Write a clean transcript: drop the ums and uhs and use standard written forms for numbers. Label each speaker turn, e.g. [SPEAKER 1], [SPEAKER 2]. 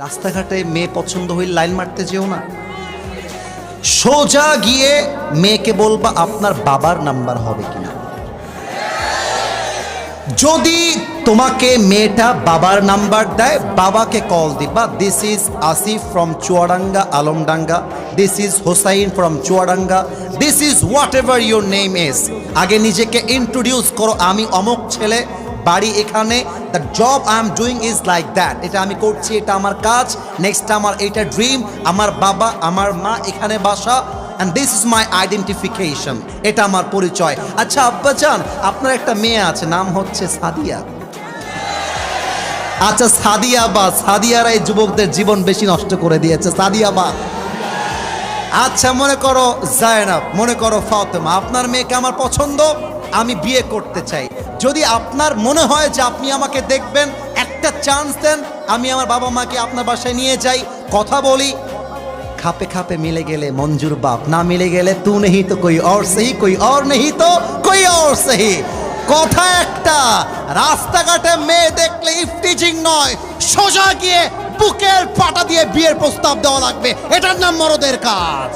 [SPEAKER 1] রাস্তাঘাটে মেয়ে পছন্দ হইলে লাইন মারতে যেও না, সোজা গিয়ে মেয়েকে বলবা আপনার বাবার নাম্বার হবে কিনা। যদি তোমাকে মেয়েটা বাবার নাম্বার দেয়, বাবাকে কল দিবা, this is Asif from Chuadanga Alamdanga, this is Hossain from Chuadanga, this is what ever your name is. আগে নিজেকে ইন্ট্রোডিউস করো, আমি অমুক ছেলে, বাড়ি এখানে, the job I am doing is like that, এটা আমি করছি, এটা আমার কাজ, নেক্সট আমার এটা ড্রিম, আমার বাবা আমার মা এখানে বাসা, and this is my identification, এটা আমার পরিচয়। আচ্ছা আব্বাজান, আপনার একটা মেয়ে আছে, নাম হচ্ছে সাদিয়া। আচ্ছা সাদিয়া বা, সাদিয়ারা এই যুবকদের জীবন বেশি নষ্ট করে দিয়েছে, সাদিয়া বা। আচ্ছা মনে করো জায়নাব, মনে করো ফাতেমা, আপনার মেয়েকে আমার পছন্দ, আমি বিয়ে করতে চাই। যদি আপনার মনে হয় যে আপনি আমাকে দেখবেন, একটা চান্স দেন, আমি আমার বাবা মাকে আপনার বাসায় নিয়ে যাই, কথা বলি, খাপে খাপে মিলে গেলে মঞ্জুর বাপ, না মিলে গেলে তু নেহি তো কোই और সহি, কোই और নেহি তো কোই और সহি। কথা একটা, রাস্তাঘাটে মেয়ে দেখলে ইফটিজিং নয়, সোজা গিয়ে বুকের পাটা দিয়ে বিয়ের প্রস্তাব দেওয়া লাগবে, এটার নাম মরদের কাজ।